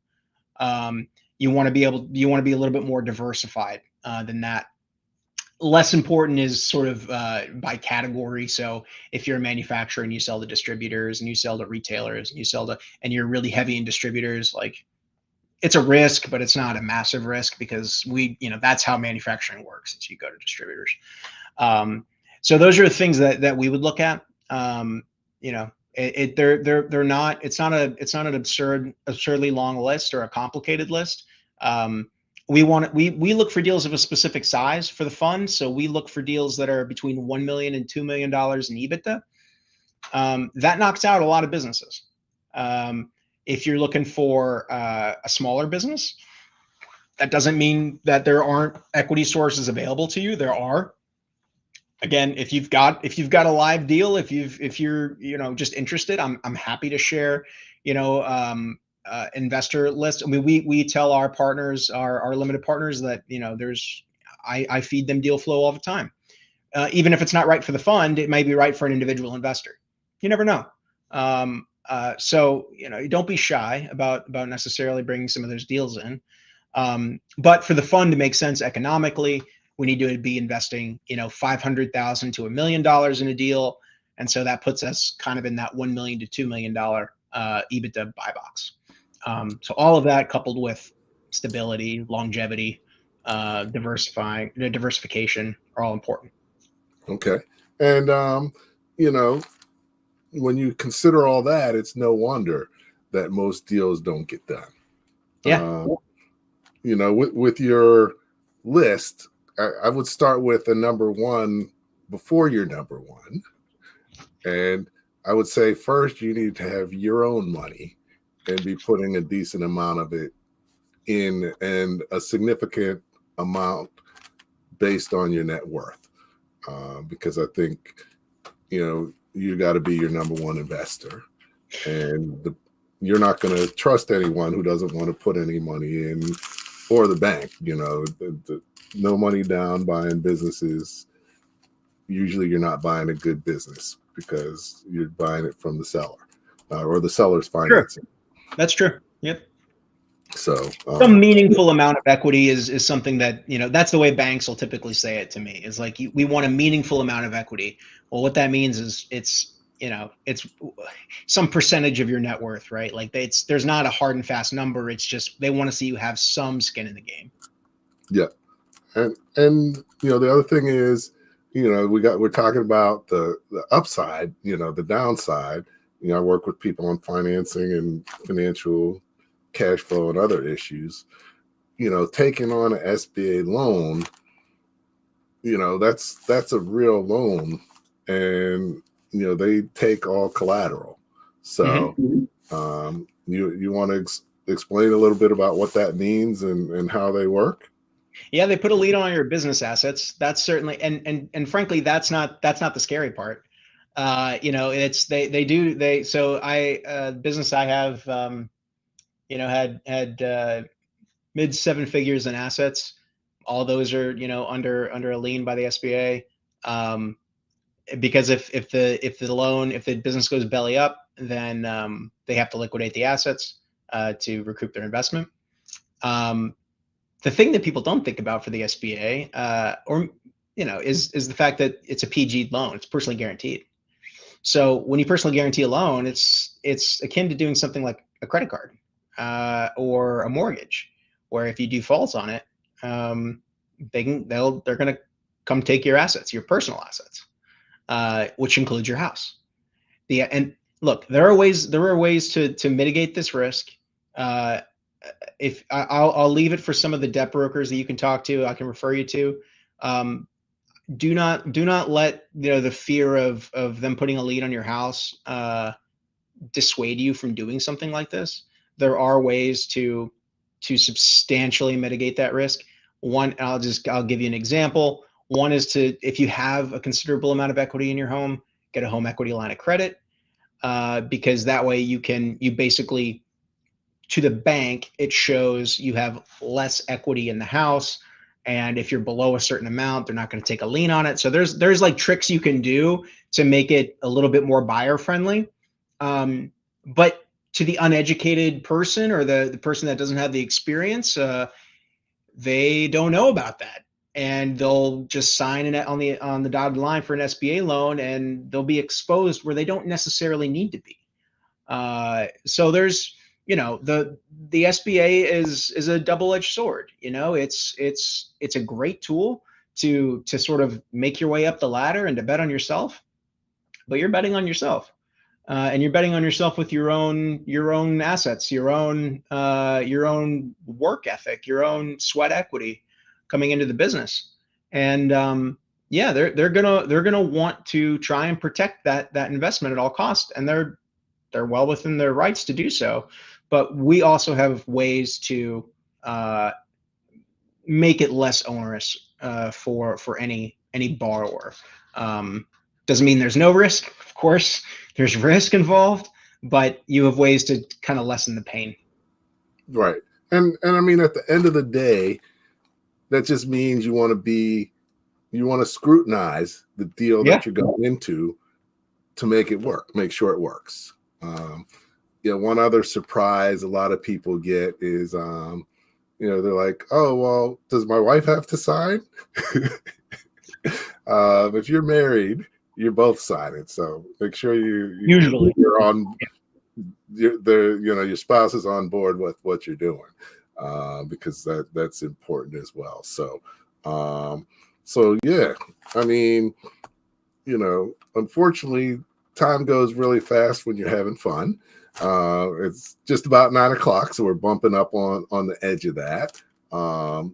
You want to be a little bit more diversified than that. Less important is sort of by category. So if you're a manufacturer and you sell to distributors and you sell to retailers and you're really heavy in distributors, like it's a risk, but it's not a massive risk because that's how manufacturing works, is you go to distributors. So those are the things that we would look at. It's not an absurdly long list or a complicated list. We look for deals of a specific size for the fund. So we look for deals that are between $1 million and $2 million in EBITDA. That knocks out a lot of businesses. If you're looking for a smaller business, that doesn't mean that there aren't equity sources available to you. There are. Again, if you've got a live deal, if you're just interested, I'm happy to share investor list. I mean, we tell our partners, our limited partners, that I feed them deal flow all the time. Even if it's not right for the fund, it may be right for an individual investor. You never know. So don't be shy about necessarily bringing some of those deals in. But for the fund to make sense economically, we need to be investing $500,000 to $1 million in a deal, and so that puts us kind of in that $1 million to $2 million EBITDA buy box. So all of that coupled with stability, longevity, diversification are all important. Okay. And, when you consider all that, it's no wonder that most deals don't get done. Yeah. With your list, I would start with a number one before your number one. And I would say first, you need to have your own money and be putting a decent amount of it in, and a significant amount based on your net worth. Because I think, you got to be your number one investor. And you're not going to trust anyone who doesn't want to put any money in, or the bank. No money down buying businesses. Usually you're not buying a good business because you're buying it from the seller, or the seller's financing. Sure. That's true. Yep. So some meaningful amount of equity is something that, that's the way banks will typically say it to me. Is like, we want a meaningful amount of equity. Well, what that means is it's some percentage of your net worth, right? Like there's not a hard and fast number. It's just, they want to see you have some skin in the game. Yeah. And the other thing is, we're talking about the upside, the downside. I work with people on financing and financial cash flow and other issues. Taking on an SBA loan, that's a real loan, and they take all collateral. So you want to explain a little bit about what that means and how they work? Yeah, they put a lien on your business assets. That's certainly, and frankly, that's not the scary part. It's business I have, had mid seven figures in assets. All those are, under a lien by the SBA. Because if the business goes belly up, then they have to liquidate the assets to recoup their investment. The thing that people don't think about for the SBA, is the fact that it's a PG loan. It's personally guaranteed. So when you personally guarantee a loan, it's akin to doing something like a credit card or a mortgage, where if you default on it, they're going to come take your assets, your personal assets, which includes your house. And look, there are ways to mitigate this risk. If I'll leave it for some of the debt brokers that you can talk to, I can refer you to. Do not let the fear of them putting a lien on your house dissuade you from doing something like this. There are ways to substantially mitigate that risk. One, I'll give you an example. One is if you have a considerable amount of equity in your home, get a home equity line of credit, because that way you basically, to the bank, it shows you have less equity in the house. And if you're below a certain amount, they're not going to take a lien on it. So there's like tricks you can do to make it a little bit more buyer friendly. But to the uneducated person, or the person that doesn't have the experience, they don't know about that. And they'll just sign on the dotted line for an SBA loan, and they'll be exposed where they don't necessarily need to be. So there's, the SBA is a double-edged sword. It's a great tool to sort of make your way up the ladder and to bet on yourself, but you're betting on yourself, and you're betting on yourself with your own assets, your own work ethic, your own sweat equity coming into the business. And they're gonna want to try and protect that investment at all costs, and they're well within their rights to do so. But we also have ways to make it less onerous for any borrower. Doesn't mean there's no risk. Of course, there's risk involved, but you have ways to kind of lessen the pain. Right. And I mean, at the end of the day, that just means you want to scrutinize the deal that you're going into to make it work, make sure it works. One other surprise a lot of people get is, they're like, oh, well, does my wife have to sign? If you're married, you're both signing. So make sure you're on your spouse is on board with what you're doing, because that's important as well. So yeah, I mean, unfortunately, time goes really fast when you're having fun. It's just about 9 o'clock, so we're bumping up on the edge of that.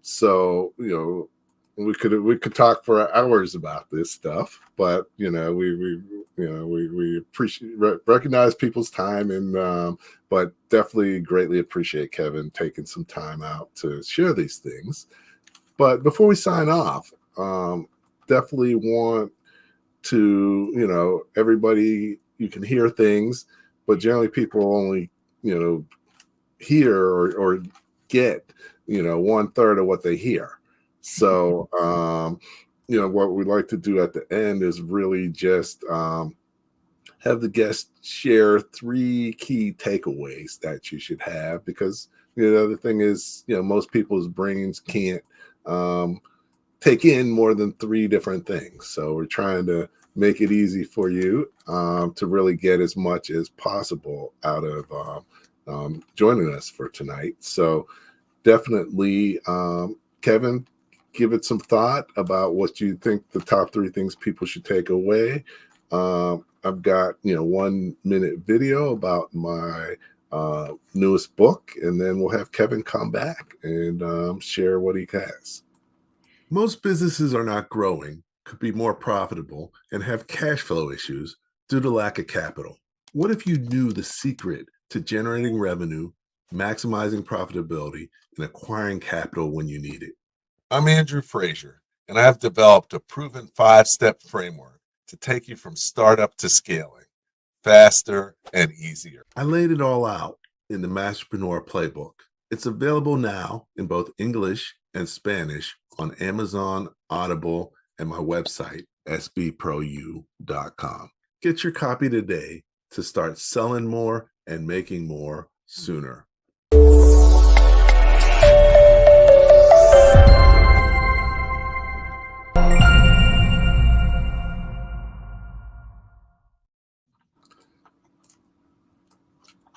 So we could talk for hours about this stuff, but we appreciate recognize people's time, and but definitely greatly appreciate Kevin taking some time out to share these things. But before we sign off, definitely want to, everybody, you can hear things, but generally people only, hear or get, 1/3 of what they hear. So, what we like to do at the end is really just have the guests share 3 key takeaways that you should have, because the other thing is, most people's brains can't take in more than 3 different things. So we're trying to make it easy for you to really get as much as possible out of joining us for tonight. So definitely, Kevin, give it some thought about what you think the top 3 things people should take away. I've got 1-minute video about my newest book, and then we'll have Kevin come back and share what he has. Most businesses are not growing, could be more profitable, and have cash flow issues due to lack of capital. What if you knew the secret to generating revenue, maximizing profitability, and acquiring capital when you need it? I'm Andrew Frazier, and I have developed a proven 5-step framework to take you from startup to scaling faster and easier. I laid it all out in the Masterpreneur Playbook. It's available now in both English and Spanish on Amazon, Audible, and my website, sbpru.com. Get your copy today to start selling more and making more sooner.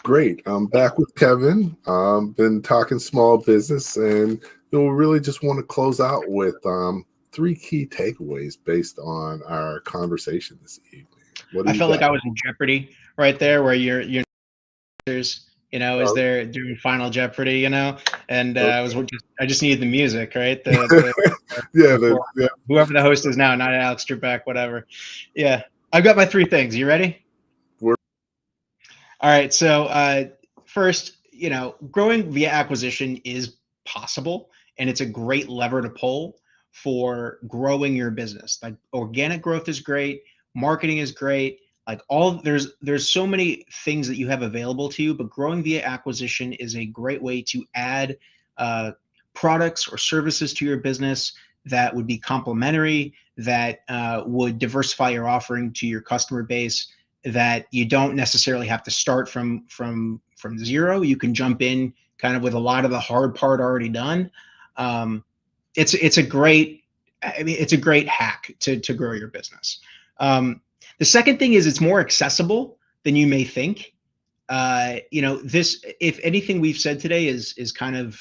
Great. I'm back with Kevin. Been talking small business, and we really just want to close out with 3 key takeaways based on our conversation this evening. I felt like I was in Jeopardy right there, where you're is there doing Final Jeopardy, and okay. I just needed the music, right? Whoever the host is now, not Alex Trebek, whatever. Yeah, I've got my 3 things. You ready? All right. So first, growing via acquisition is possible, and it's a great lever to pull for growing your business. Like, organic growth is great, marketing is great. Like, there's so many things that you have available to you, but growing via acquisition is a great way to add products or services to your business that would be complementary, that would diversify your offering to your customer base, that you don't necessarily have to start from zero. You can jump in kind of with a lot of the hard part already done. It's a great hack to grow your business. The second thing is, it's more accessible than you may think. If anything we've said today is kind of,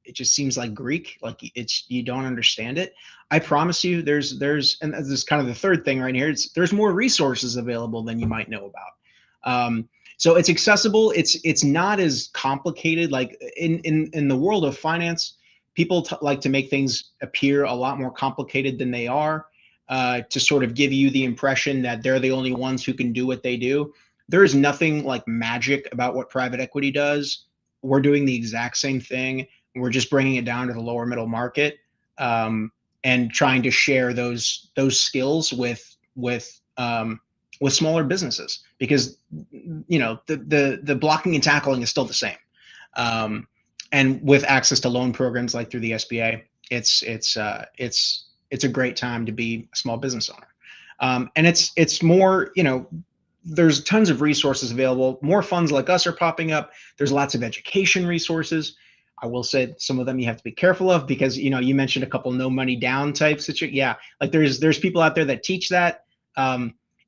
it just seems like Greek, like you don't understand it. I promise you, there's, and this is kind of the third thing right here. There's more resources available than you might know about. So it's accessible. It's not as complicated. Like in the world of finance, people like to make things appear a lot more complicated than they are, to sort of give you the impression that they're the only ones who can do what they do. There is nothing like magic about what private equity does. We're doing the exact same thing. We're just bringing it down to the lower middle market, and trying to share those skills with smaller businesses, because the blocking and tackling is still the same. And with access to loan programs like through the SBA, it's a great time to be a small business owner. And it's more, there's tons of resources available. More funds like us are popping up. There's lots of education resources. I will say some of them you have to be careful of, because you mentioned a couple no money down type situations. Yeah, like there's people out there that teach that.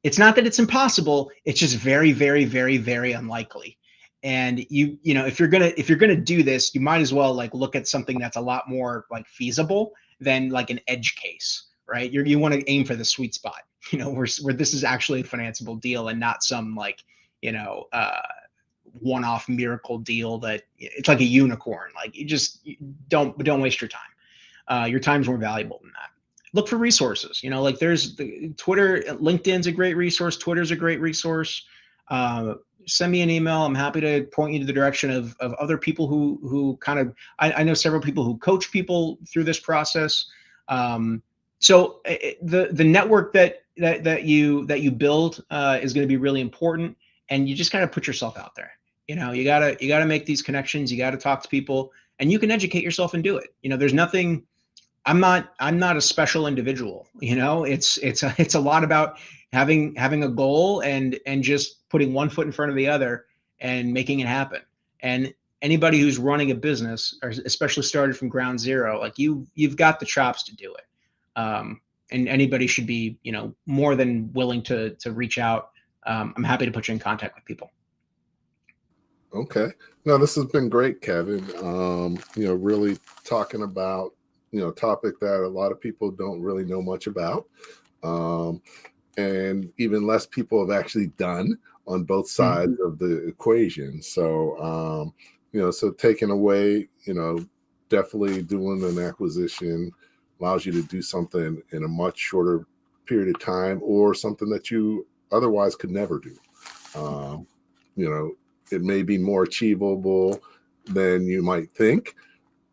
It's not that it's impossible. It's just very, very, very, very unlikely. And if you're gonna do this, you might as well like look at something that's a lot more like feasible than like an edge case, right? You want to aim for the sweet spot. where this is actually a financeable deal and not some like, one-off miracle deal that it's like a unicorn. Like you don't waste your time. Your time's more valuable than that. Look for resources, like there's the Twitter, LinkedIn's a great resource. Twitter's a great resource. Send me an email. I'm happy to point you to the direction of other people who kind of, I know several people who coach people through this process. So the network that you build is going to be really important, and you just got to put yourself out there. You gotta make these connections. You got to talk to people, and you can educate yourself and do it. There's nothing. I'm not a special individual. It's a lot about having a goal and just putting one foot in front of the other and making it happen. And anybody who's running a business, or especially started from ground zero, like you've got the chops to do it. And anybody should be, more than willing to reach out. I'm happy to put you in contact with people. Okay. No, this has been great, Kevin. Really talking about, topic that a lot of people don't really know much about. And even less people have actually done on both sides of the equation. So, so taking away, definitely doing an acquisition allows you to do something in a much shorter period of time, or something that you otherwise could never do. It may be more achievable than you might think,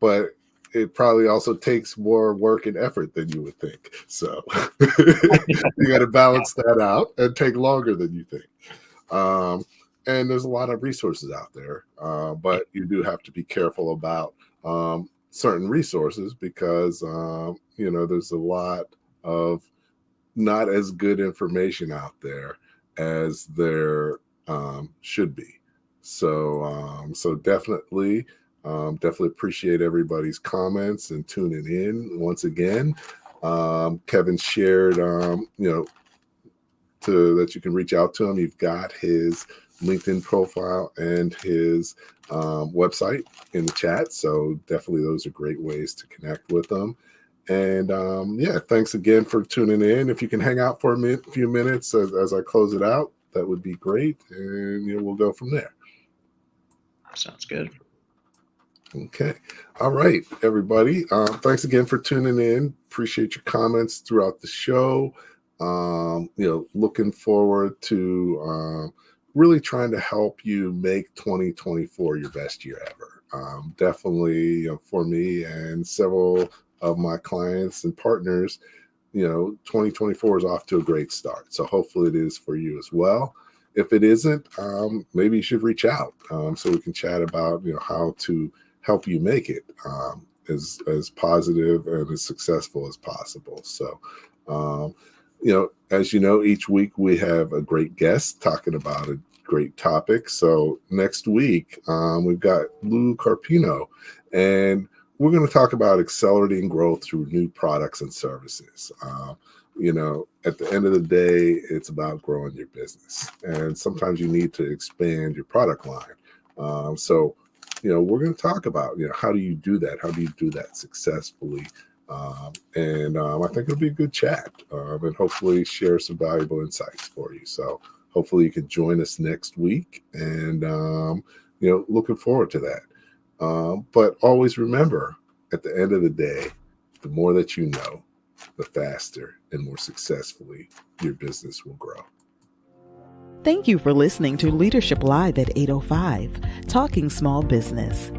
but it probably also takes more work and effort than you would think. So you got to balance that out and take longer than you think. And there's a lot of resources out there, but you do have to be careful about certain resources because, there's a lot of not as good information out there as there should be. So definitely appreciate everybody's comments and tuning in once again. Kevin shared, that you can reach out to him. You've got his LinkedIn profile and his website in the chat. So definitely those are great ways to connect with them. And thanks again for tuning in. If you can hang out for a few minutes as I close it out, that would be great. And we'll go from there. Sounds good. Okay. All right, everybody. Thanks again for tuning in. Appreciate your comments throughout the show. Looking forward to really trying to help you make 2024 your best year ever. Definitely for me and several of my clients and partners, 2024 is off to a great start. So hopefully it is for you as well. If it isn't, maybe you should reach out so we can chat about how to help you make it as positive and as successful as possible. So, as you know, each week we have a great guest talking about a great topic. So next week we've got Lou Carpino, and we're going to talk about accelerating growth through new products and services. At the end of the day, it's about growing your business. And sometimes you need to expand your product line. So we're going to talk about, how do you do that? How do you do that successfully? I think it'll be a good chat and hopefully share some valuable insights for you. So hopefully you can join us next week and, looking forward to that. But always remember, at the end of the day, the more that you know, the faster and more successfully your business will grow. Thank you for listening to Leadership Live at 8:05, Talking Small Business.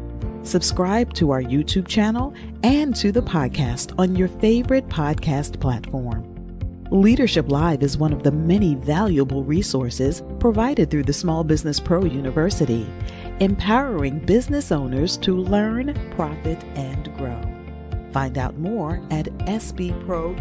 Subscribe to our YouTube channel and to the podcast on your favorite podcast platform. Leadership Live is one of the many valuable resources provided through the Small Business Pro University, empowering business owners to learn, profit, and grow. Find out more at sbpro.u.com.